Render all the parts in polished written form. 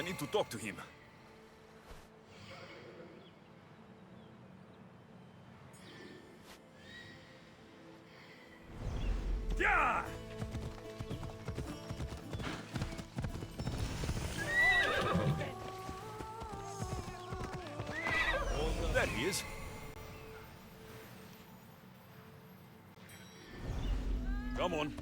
I need to talk to him. Yeah! There he is. Come on.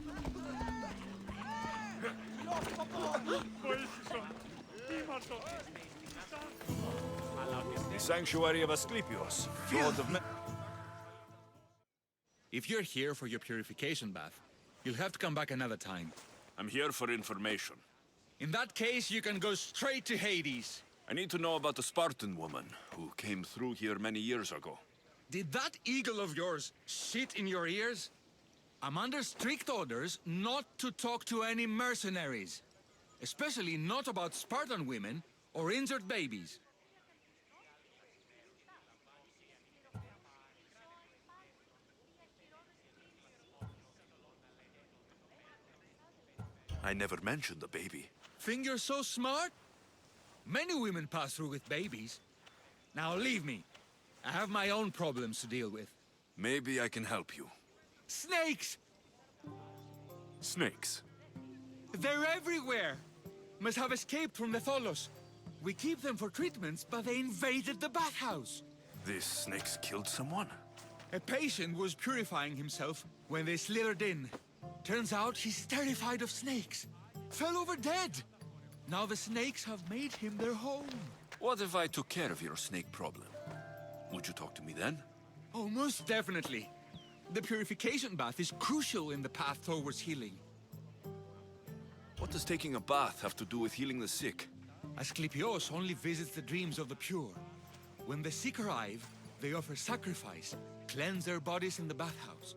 The Sanctuary of Asclepios, God of... If you're here for your purification bath, you'll have to come back another time. I'm here for information. In that case, you can go straight to Hades. I need to know about the Spartan woman who came through here many years ago. Did that eagle of yours shit in your ears? I'm under strict orders not to talk to any mercenaries. Especially not about Spartan women or injured babies. I never mentioned the baby. Think you're so smart? Many women pass through with babies. Now leave me. I have my own problems to deal with. Maybe I can help you. Snakes! Snakes? They're everywhere! Must have escaped from the Tholos. We keep them for treatments, but they invaded the bathhouse. These snakes killed someone? A patient was purifying himself when they slithered in. Turns out he's terrified of snakes. Fell over dead. Now the snakes have made him their home. What if I took care of your snake problem? Would you talk to me then? Oh, most definitely. The purification bath is crucial in the path towards healing. What does taking a bath have to do with healing the sick? Asclepios only visits the dreams of the pure. When the sick arrive, they offer sacrifice, cleanse their bodies in the bathhouse.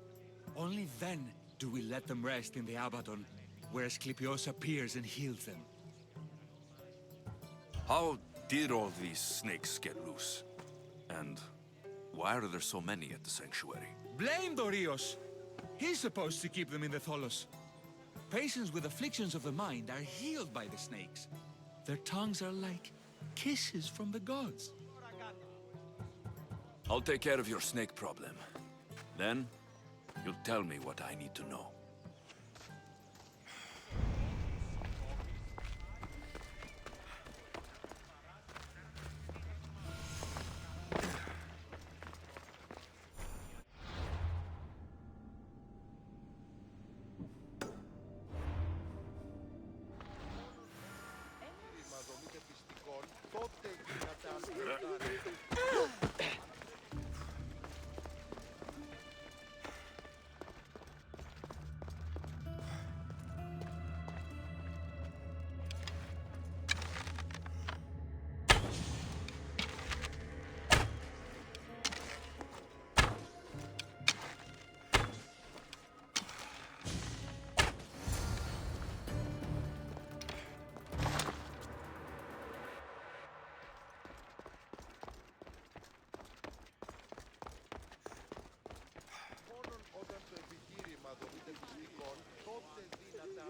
Only then do we let them rest in the Abaddon, where Asclepios appears and heals them. How did all these snakes get loose? And why are there so many at the sanctuary? Blame Dorios! He's supposed to keep them in the Tholos. Patients with afflictions of the mind are healed by the snakes. Their tongues are like kisses from the gods. I'll take care of your snake problem. Then, you'll tell me what I need to know.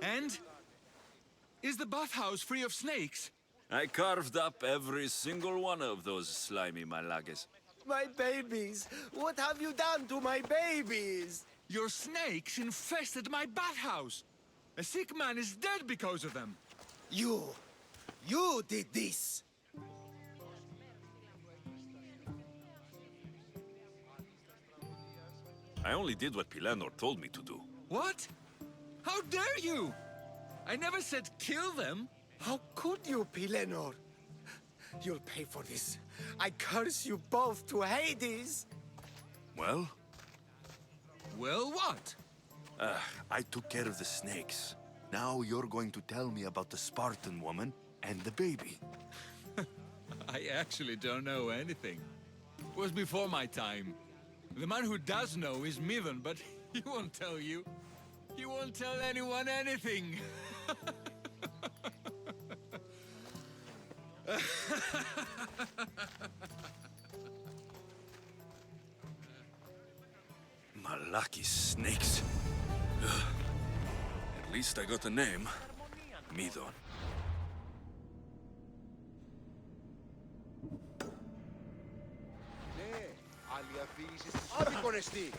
And? Is the bathhouse free of snakes? I carved up every single one of those slimy malagas. My babies! What have you done to my babies? Your snakes infested my bathhouse! A sick man is dead because of them! You did this! I only did what Pilanor told me to do. What? How dare you? I never said kill them. How could you, Pilenor? You'll pay for this. I curse you both to Hades! Well? Well, what? I took care of the snakes. Now you're going to tell me about the Spartan woman and the baby. I actually don't know anything. It was before my time. The man who does know is Midon, but he won't tell you. He won't tell anyone anything. Malaki snakes. At least I got a name. Midon. Άδικον εστί.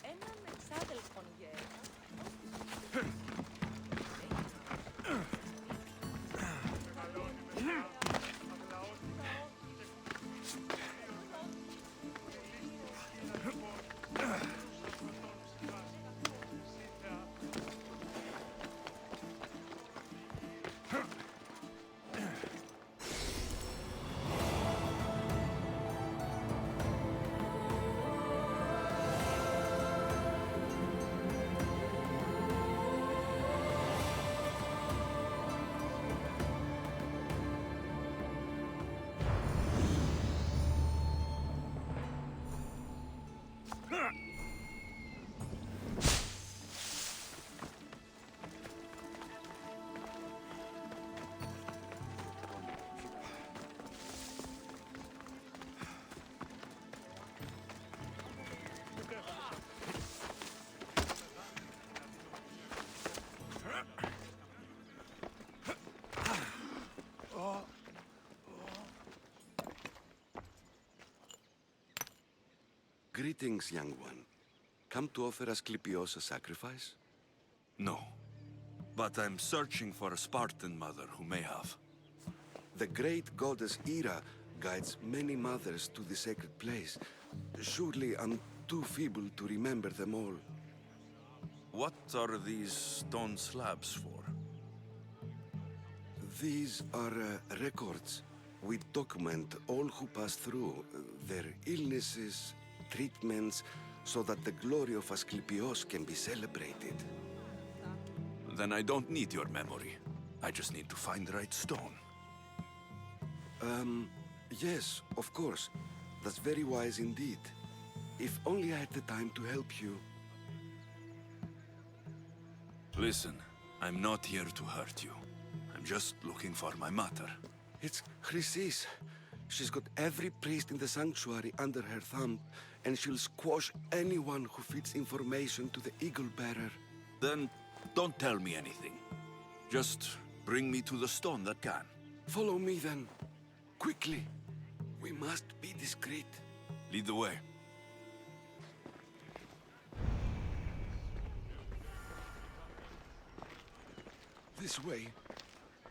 Έναν εξάδελφον γέρα. Greetings, young one. Come to offer Asclepios a sacrifice? No. But I'm searching for a Spartan mother who may have. The great goddess Hera guides many mothers to the sacred place. Surely I'm too feeble to remember them all. What are these stone slabs for? These are records. We document all who pass through, their illnesses, treatments, so that the glory of Asclepios can be celebrated. Then I don't need your memory. I just need to find the right stone. Yes, of course. That's very wise indeed. If only I had the time to help you. Listen, I'm not here to hurt you. I'm just looking for my mother. It's Chrysis. She's got every priest in the sanctuary under her thumb, and she'll squash anyone who feeds information to the Eagle Bearer. Then don't tell me anything. Just bring me to the stone that can. Follow me then. Quickly. We must be discreet. Lead the way. This way.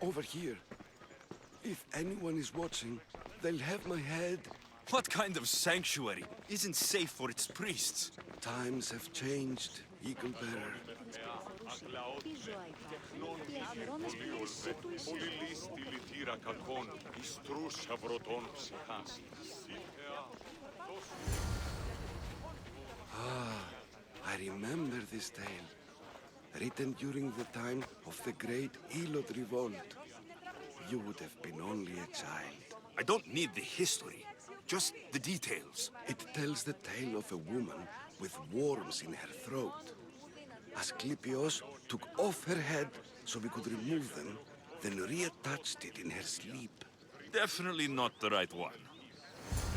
Over here. If anyone is watching, they'll have my head. What kind of sanctuary isn't safe for its priests? Times have changed, Eagle Bearer. I remember this tale. Written during the time of the great Elot revolt. You would have been only a child. I don't need the history, just the details. It tells the tale of a woman with worms in her throat. Asclepios took off her head so we could remove them, then reattached it in her sleep. Definitely not the right one.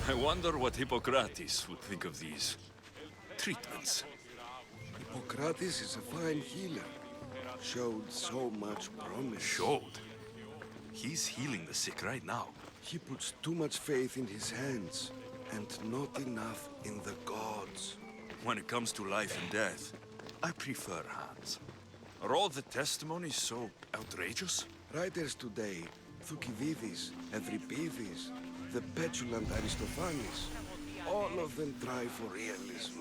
I wonder what Hippocrates would think of these treatments. Hippocrates is a fine healer. Showed so much promise. Showed? He's healing the sick right now. He puts too much faith in his hands, and not enough in the gods. When it comes to life and death, I prefer hands. Are all the testimonies so outrageous? Writers today, Thucydides, Euripides, the petulant Aristophanes, all of them try for realism.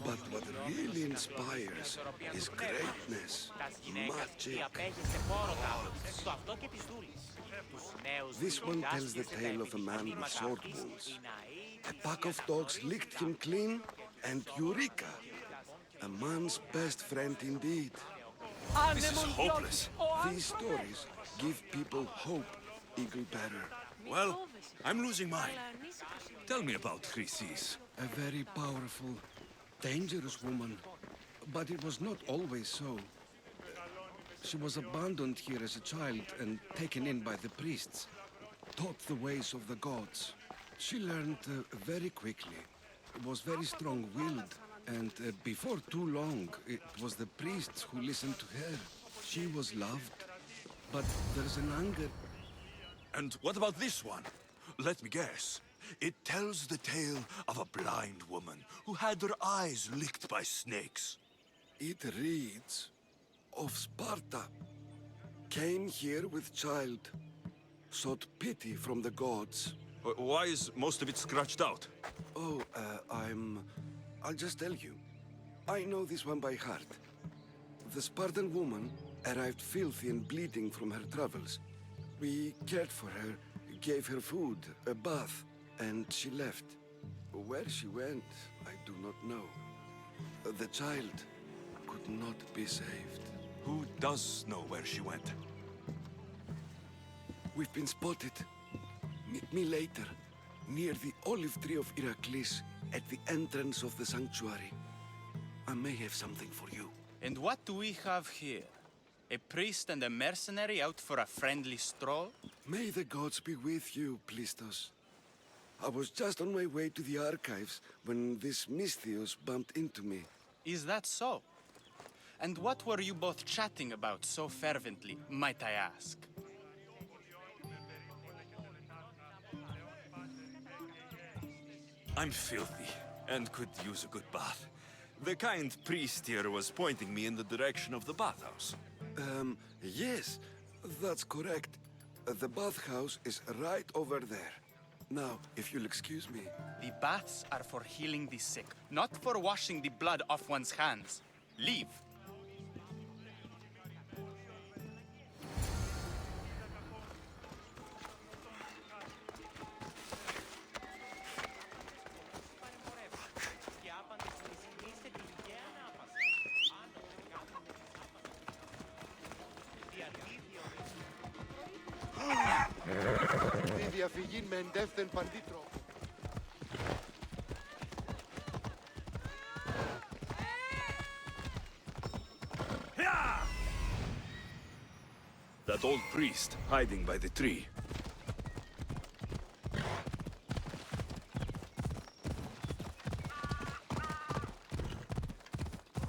But what really inspires is greatness, magic, gods. This one tells the tale of a man with sword wounds. A pack of dogs licked him clean, and Eureka! A man's best friend indeed. This is hopeless. These stories give people hope, Eagle Bearer. Well, I'm losing mine. Tell me about Chrysis. A very powerful, dangerous woman. But it was not always so. She was abandoned here as a child and taken in by the priests. Taught the ways of the gods. She learned very quickly. was very strong-willed, and before too long, it was the priests who listened to her. She was loved, but there's an anger. And what about this one? Let me guess. It tells the tale of a blind woman who had her eyes licked by snakes. It reads of Sparta. Came here with child, sought pity from the gods. Why is most of it scratched out? Oh, I'll just tell you. I know this one by heart. The Spartan woman arrived filthy and bleeding from her travels. We cared for her, gave her food, a bath, and she left. Where she went, I do not know. The child could not be saved. Who does know where she went? We've been spotted. Meet me later, near the olive tree of Iraklis, at the entrance of the sanctuary. I may have something for you. And what do we have here? A priest and a mercenary out for a friendly stroll? May the gods be with you, Plistos. I was just on my way to the archives when this Misthios bumped into me. Is that so? And what were you both chatting about so fervently, might I ask? I'm filthy, and could use a good bath. The kind priest here was pointing me in the direction of the bathhouse. Yes, that's correct. The bathhouse is right over there. Now, if you'll excuse me. The baths are for healing the sick, not for washing the blood off one's hands. Leave. Τη διαφυγή με εντεύθεν παντήτρο. That old priest hiding by the tree.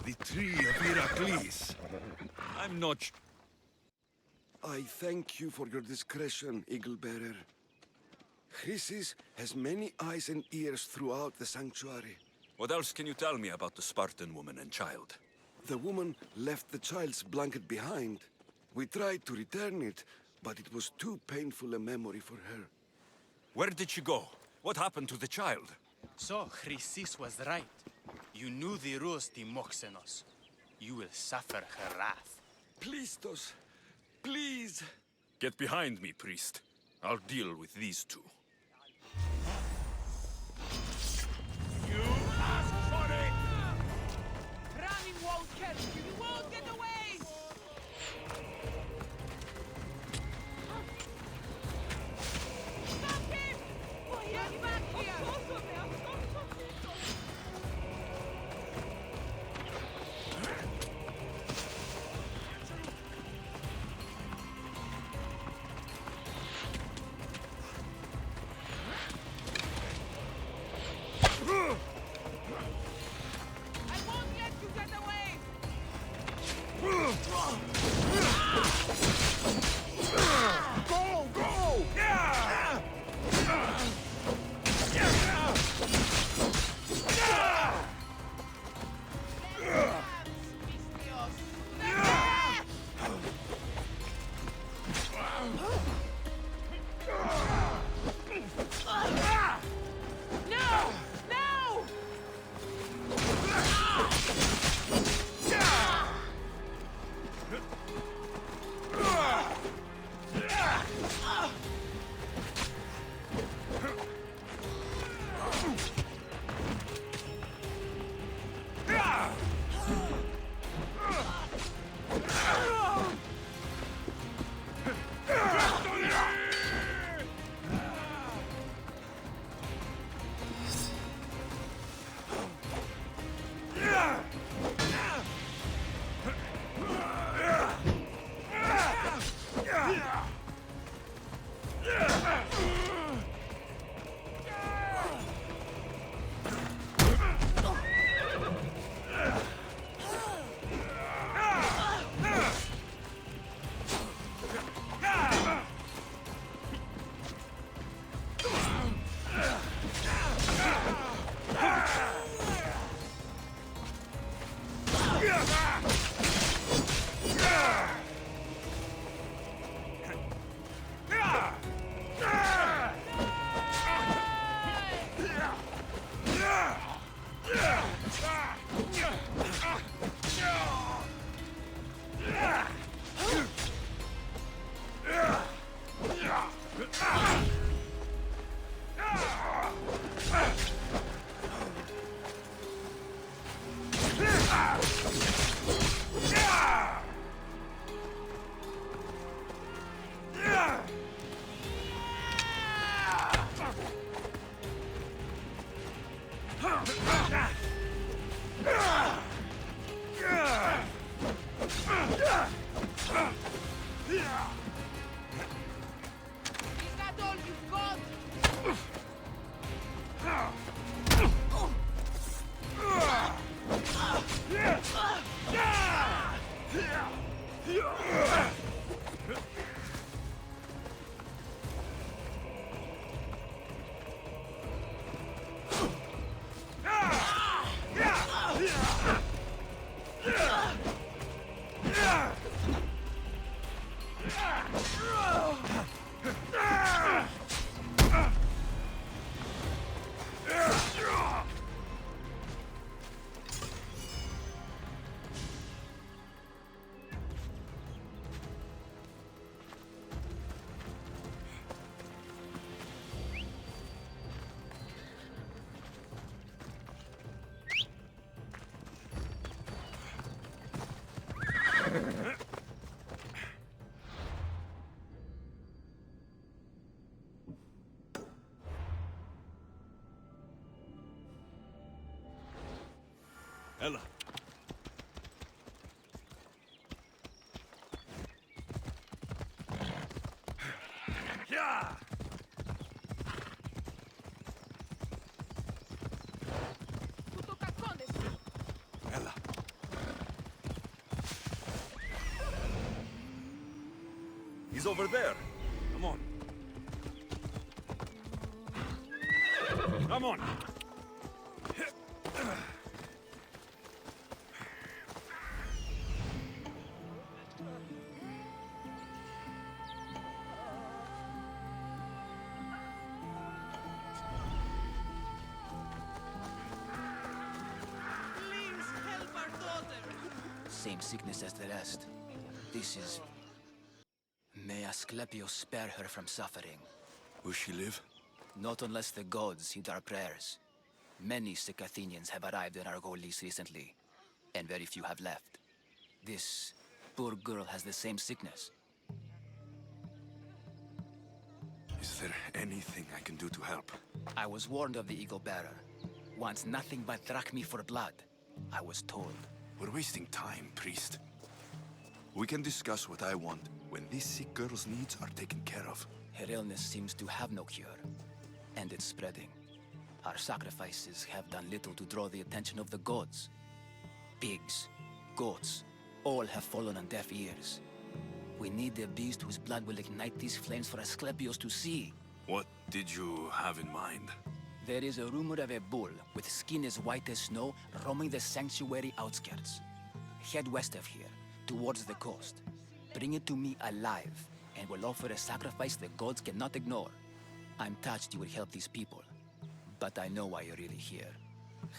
The tree of Heracles. I'm not... I thank you for your discretion, Eagle-bearer. Chrysis has many eyes and ears throughout the sanctuary. What else can you tell me about the Spartan woman and child? The woman left the child's blanket behind. We tried to return it, but it was too painful a memory for her. Where did she go? What happened to the child? So, Chrysis was right. You knew the rules, Timoxenos. You will suffer her wrath. Plistos, please! Get behind me, priest. I'll deal with these two. You asked for it! Running won't catch you! You won't get away! Stop him! Get back here! Is that all you've got? Ella. Yeah! Tutto caccone. Ella. He's over there. Come on. Come on. Please help our daughter. Same sickness as the rest. This is... May Asclepius spare her from suffering. Will she live? Not unless the gods heed our prayers. Many sick Athenians have arrived in our Argolis recently, and very few have left. This poor girl has the same sickness. Is there anything I can do to help? I was warned of the Eagle Bearer. Wants nothing but drachmi for blood. I was told. We're wasting time, priest. We can discuss what I want when this sick girl's needs are taken care of. Her illness seems to have no cure, and it's spreading. Our sacrifices have done little to draw the attention of the gods. Pigs, goats, all have fallen on deaf ears. We need a beast whose blood will ignite these flames for Asclepius to see. What did you have in mind? There is a rumor of a bull with skin as white as snow roaming the sanctuary outskirts. Head west of here, towards the coast. Bring it to me alive, and we'll offer a sacrifice the gods cannot ignore. I'm touched you will help these people, but I know why you're really here.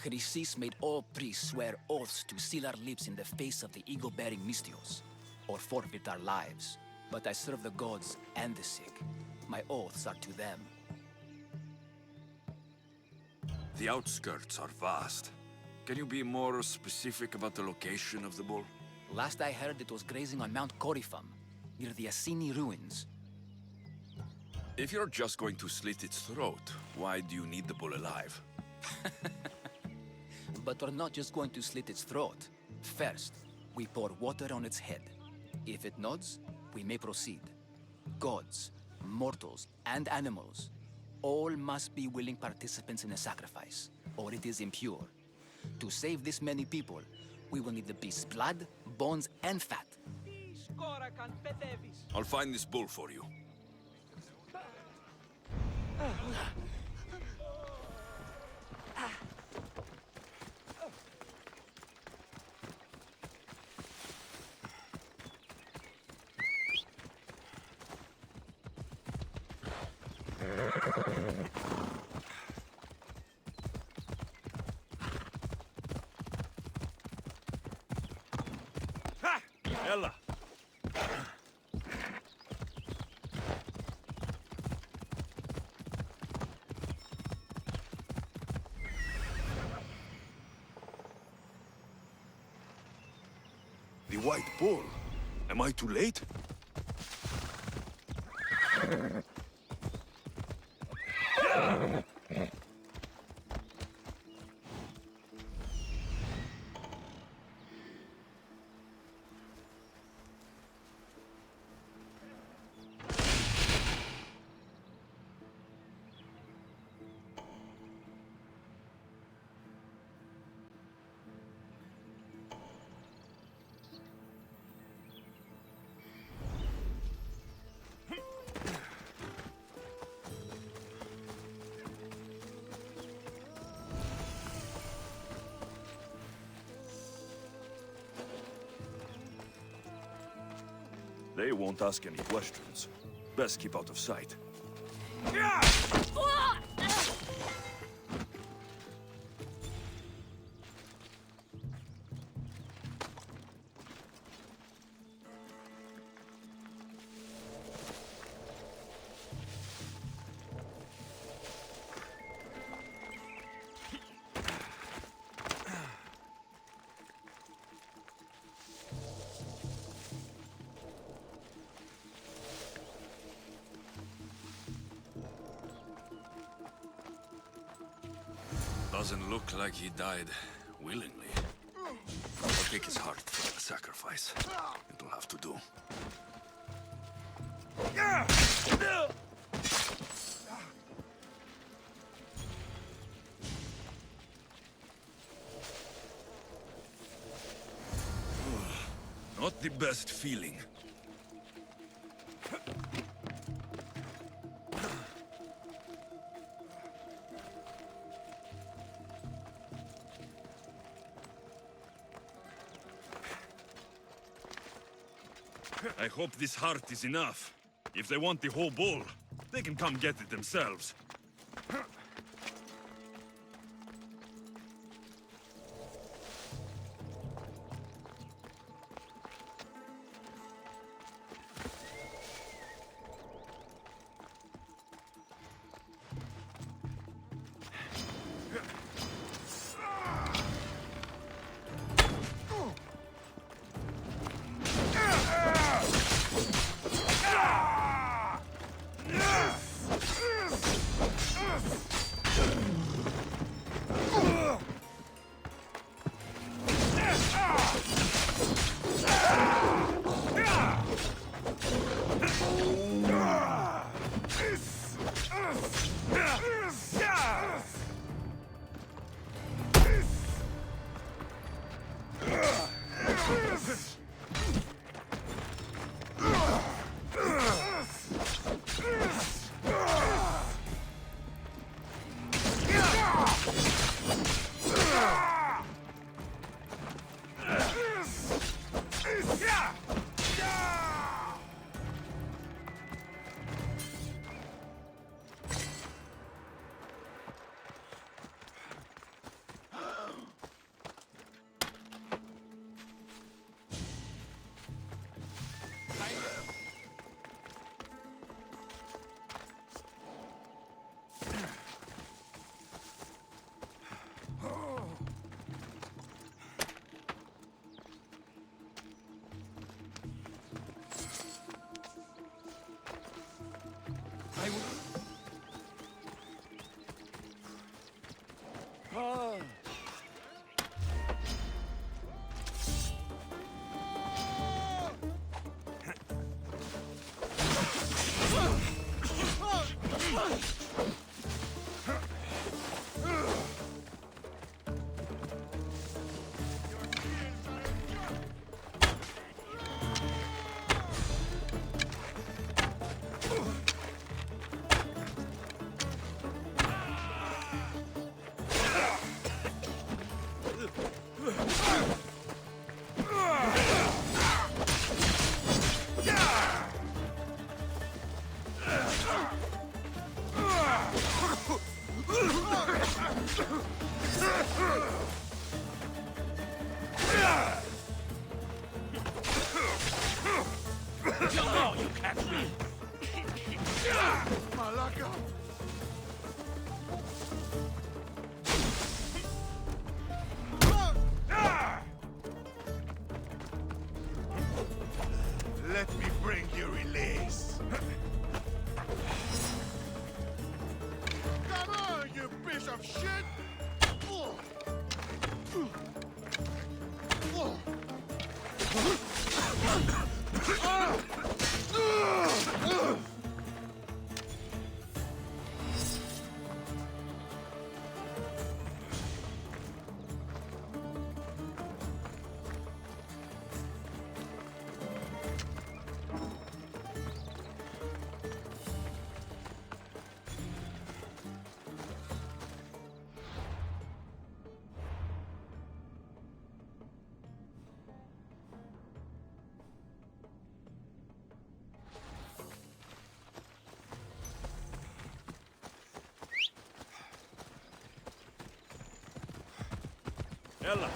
Chrysis made all priests swear oaths to seal our lips in the face of the eagle-bearing Mystios, or forfeit our lives. But I serve the gods and the sick. My oaths are to them. The outskirts are vast. Can you be more specific about the location of the bull? Last I heard, it was grazing on Mount Corifum, near the Assini ruins. If you're just going to slit its throat, why do you need the bull alive? But we're not just going to slit its throat. First, we pour water on its head. If it nods, we may proceed. Gods, mortals, and animals, all must be willing participants in a sacrifice, or it is impure. To save this many people, we will need the beast's blood, bones, and fat. I'll find this bull for you. the white bull. Am I too late? They won't ask any questions. Best keep out of sight. Doesn't look like he died willingly. I'll take his heart for the sacrifice. It'll have to do. Not the best feeling. I hope this heart is enough. If they want the whole bull, they can come get it themselves. shit! Ella.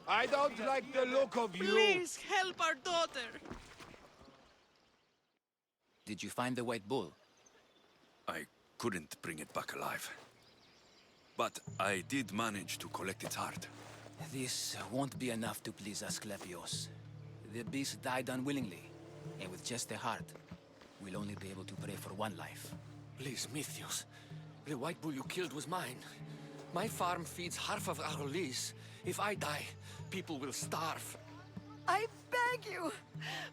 I don't like the look of you. Please help our daughter. Did you find the white bull? I couldn't bring it back alive. But I did manage to collect its heart. This won't be enough to please Asclepios. The beast died unwillingly, and with just a heart, we'll only be able to pray for one life. Please, Mythios. The white bull you killed was mine. My farm feeds half of our lease. If I die, people will starve. I beg you!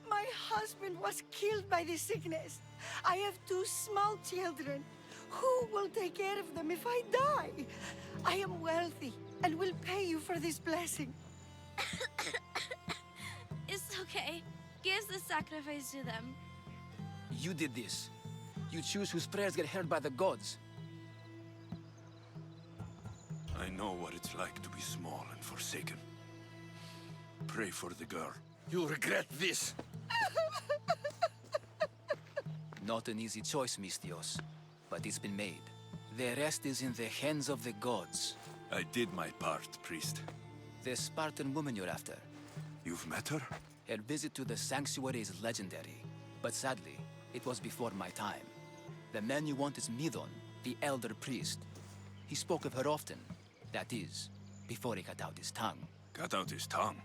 My husband was killed by this sickness. I have 2 small children. Who will take care of them if I die? I am wealthy and will pay you for this blessing. It's okay. Give the sacrifice to them. You did this. You choose whose prayers get heard by the gods. I know what it's like to be small and forsaken. Pray for the girl. You'll regret this. Not an easy choice, Mystios, but it's been made. The rest is in the hands of the gods. I did my part, priest. The Spartan woman you're after. You've met her? Her visit to the sanctuary is legendary, but sadly, it was before my time. The man you want is Midon, the elder priest. He spoke of her often. That is, before he cut out his tongue. Cut out his tongue?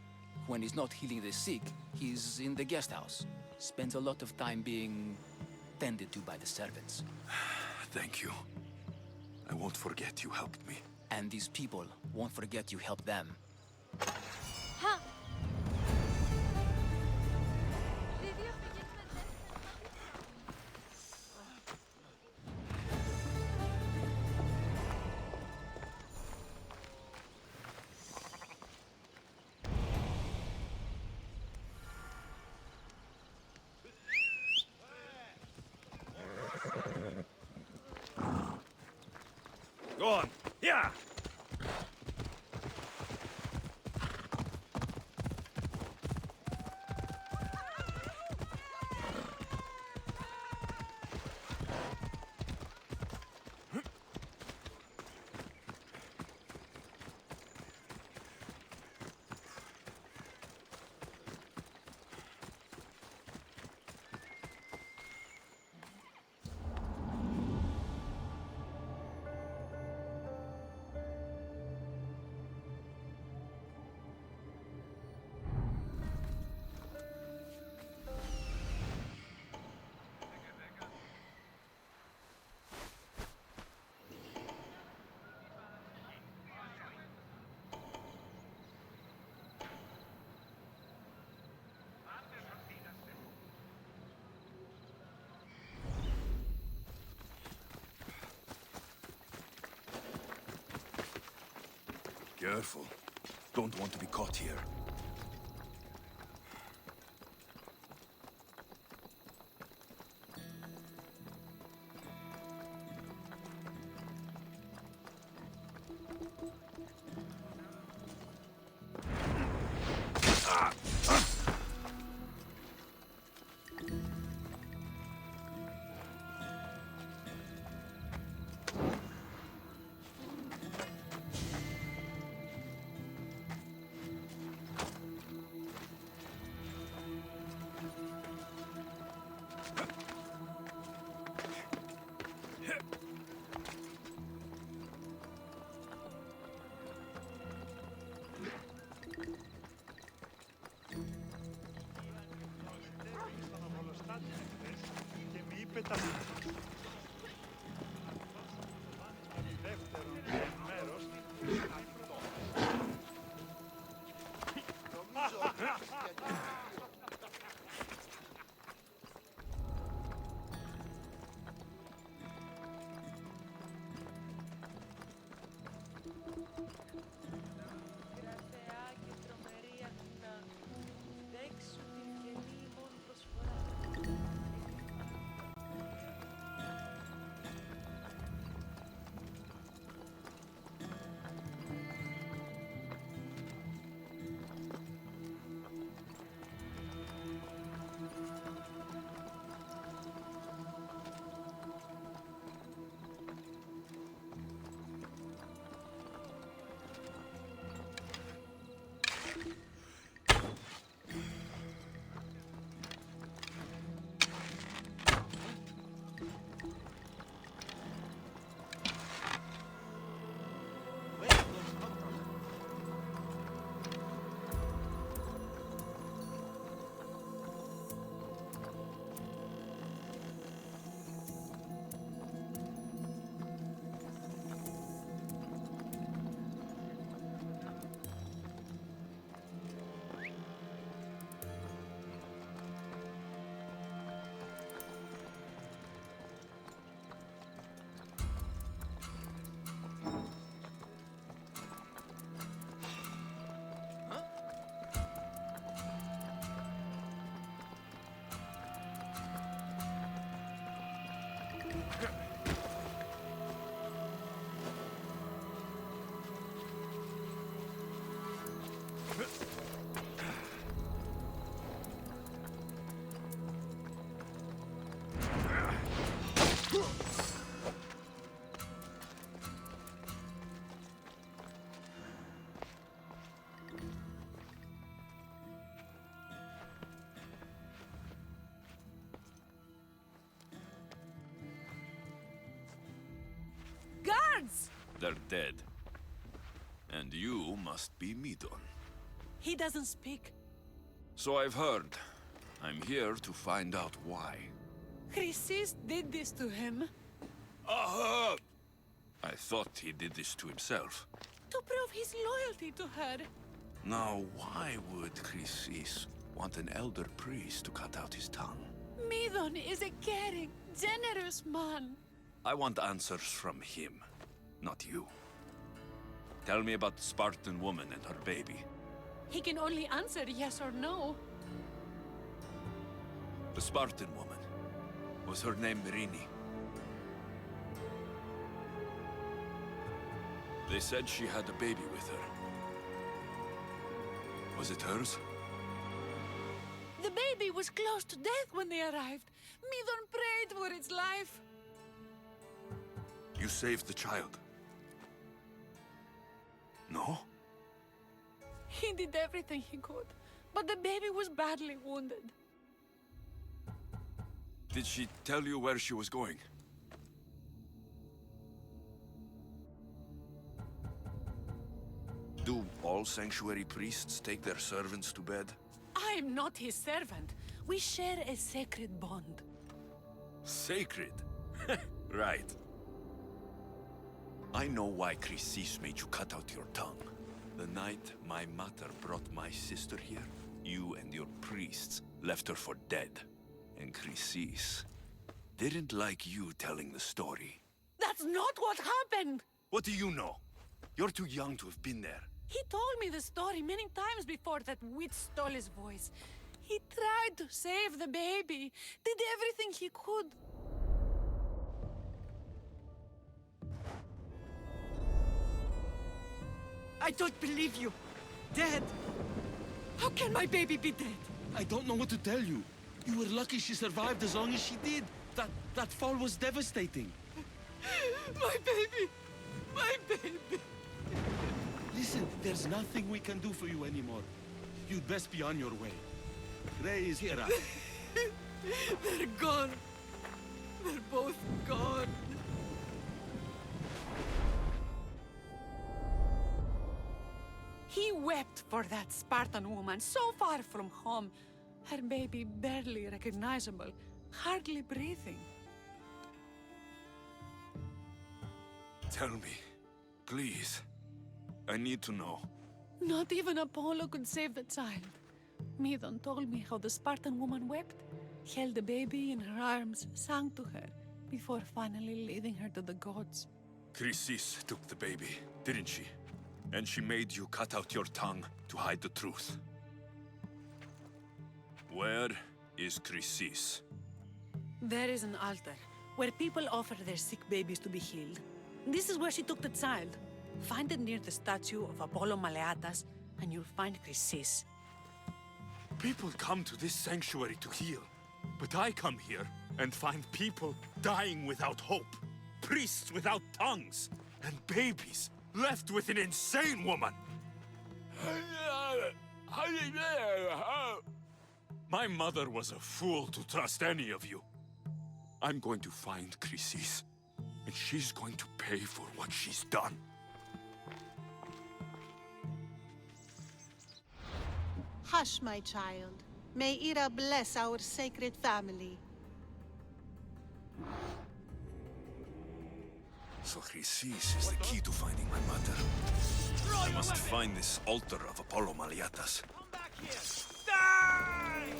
When he's not healing the sick, he's in the guest house. Spends a lot of time being tended to by the servants. Thank you. I won't forget you helped me. And these people won't forget you helped them. Huh? Go on. Yeah! Careful. Don't want to be caught here. kids! They're dead. And you must be Midon. He doesn't speak. So I've heard. I'm here to find out why. Chrysis did this to him. I thought he did this to himself. To prove his loyalty to her. Now, why would Chrysis want an elder priest to cut out his tongue? Midon is a caring, generous man. I want answers from him, not you. Tell me about the Spartan woman and her baby. He can only answer yes or no. The Spartan woman. Was her name Rini? They said she had a baby with her. Was it hers? The baby was close to death when they arrived. Midon prayed for its life. You saved the child. No? He did everything he could, but the baby was badly wounded. Did she tell you where she was going? Do all sanctuary priests take their servants to bed? I am not his servant. We share a sacred bond. Sacred? Right. I know why Chrysis made you cut out your tongue. The night my mother brought my sister here, you and your priests left her for dead. And Chrysis didn't like you telling the story. That's not what happened! What do you know? You're too young to have been there. He told me the story many times before that witch stole his voice. He tried to save the baby, did everything he could. I don't believe you. Dead. How can my baby be dead? I don't know what to tell you. You were lucky she survived as long as she did. That fall was devastating. My baby! My baby! Listen, there's nothing we can do for you anymore. You'd best be on your way. Ray is here. They're gone. They're both gone. He wept for that Spartan woman so far from home. Her baby barely recognizable, hardly breathing. Tell me, please. I need to know. Not even Apollo could save the child. Midon told me how the Spartan woman wept, held the baby in her arms, sang to her, before finally leading her to the gods. Chrysis took the baby, didn't she? And she made you cut out your tongue to hide the truth. Where is Chrysis? There is an altar, where people offer their sick babies to be healed. This is where she took the child. Find it near the statue of Apollo Maleatas, and you'll find Chrysis. People come to this sanctuary to heal. But I come here and find people dying without hope. Priests without tongues. And babies left with an insane woman. My mother was a fool to trust any of you. I'm going to find Chrysis, and she's going to pay for what she's done. Hush, my child. May Ira bless our sacred family. So Chrysis is the key to finding my mother. I must find this altar of Apollo Maleatas. Come back here! Die!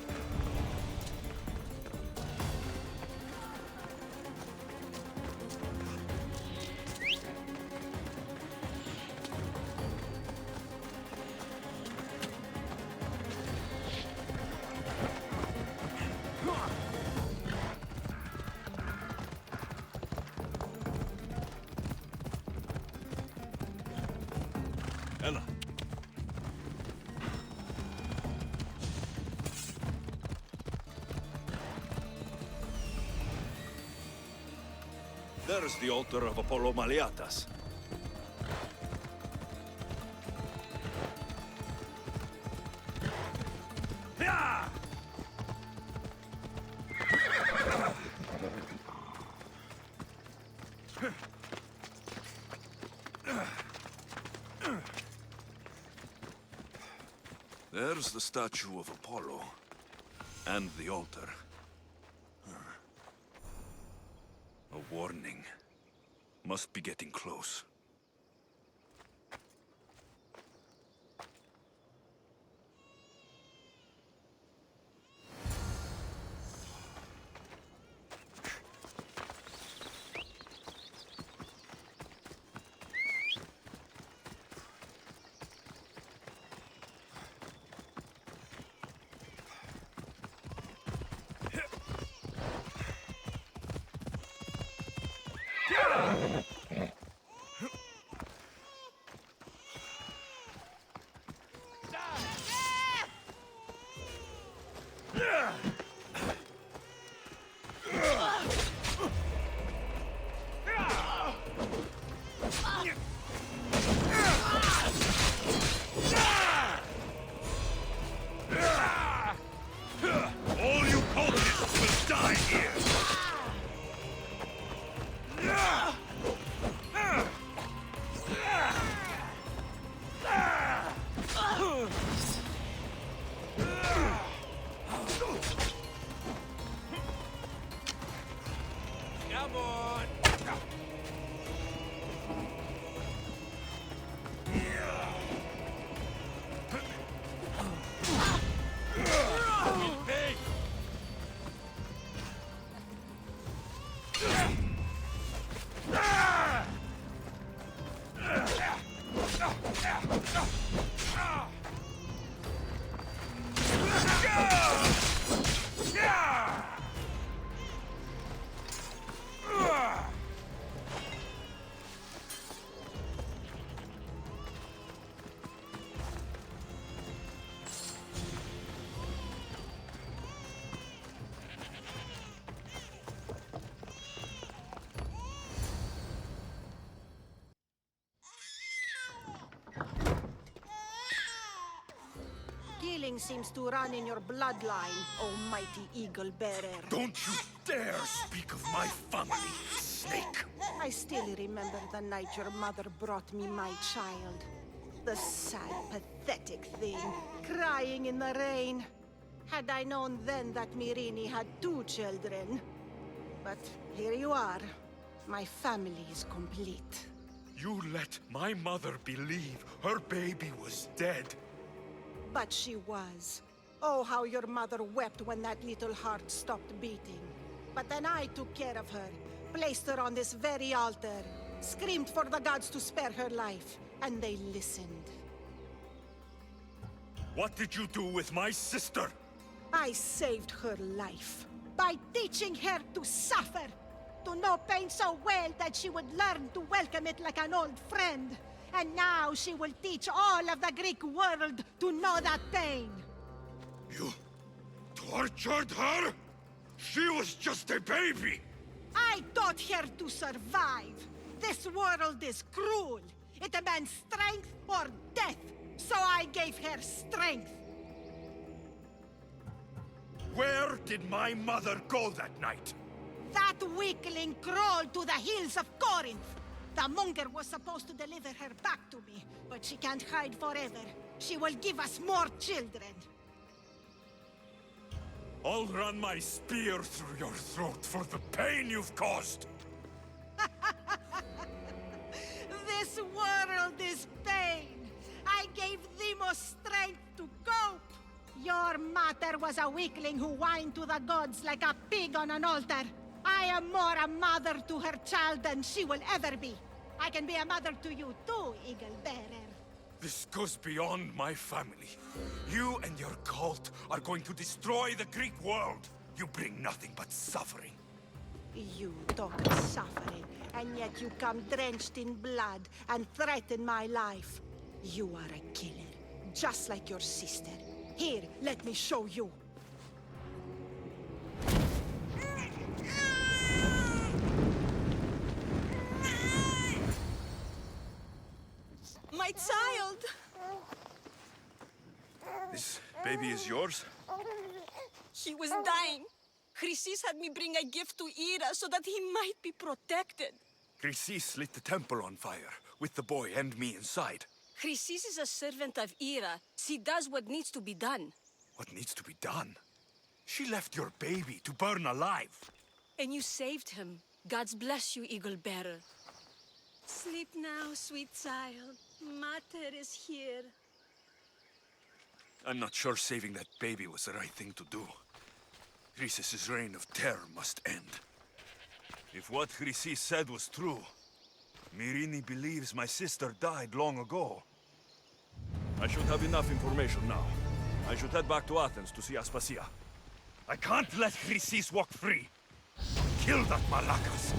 Ella. There's the altar of Apollo Maleatas. Yeah! There's the statue of Apollo. And the altar. A warning. Must be getting close. All you cultists will die here! Come on! Hey! Killing seems to run in your bloodline, almighty eagle bearer. Don't you dare speak of my family, snake! I still remember the night your mother brought me my child. The sad, pathetic thing, crying in the rain. Had I known then that Mirini had 2 children. But here you are. My family is complete. You let my mother believe her baby was dead. But she was. Oh, how your mother wept when that little heart stopped beating. But then I took care of her, placed her on this very altar, screamed for the gods to spare her life, and they listened. What did you do with my sister? I saved her life by teaching her to suffer, to know pain so well that she would learn to welcome it like an old friend. And now she will teach all of the Greek world to know that pain. You tortured her? She was just a baby! I taught her to survive. This world is cruel. It demands strength or death. So I gave her strength. Where did my mother go that night? That weakling crawled to the hills of Corinth. The monger was supposed to deliver her back to me, but she can't hide forever. She will give us more children. I'll run my spear through your throat for the pain you've caused! This world is pain. I gave Demos strength to cope. Your mother was a weakling who whined to the gods like a pig on an altar. I am more a mother to her child than she will ever be. I can be a mother to you too, Eagle Bearer. This goes beyond my family. You and your cult are going to destroy the Greek world. You bring nothing but suffering. You talk of suffering, and yet you come drenched in blood and threaten my life. You are a killer, just like your sister. Here, let me show you. My child! This baby is yours? He was dying. Chrysis had me bring a gift to Ira so that he might be protected. Chrysis lit the temple on fire, with the boy and me inside. Chrysis is a servant of Ira. She does what needs to be done. What needs to be done? She left your baby to burn alive. And you saved him. God's bless you, Eagle Bearer. Sleep now, sweet child. Mater is here. I'm not sure saving that baby was the right thing to do. Chrysis' reign of terror must end. If what Chrysis said was true, Myrini believes my sister died long ago. I should have enough information now. I should head back to Athens to see Aspasia. I can't let Chrysis walk free. Kill that Malakas.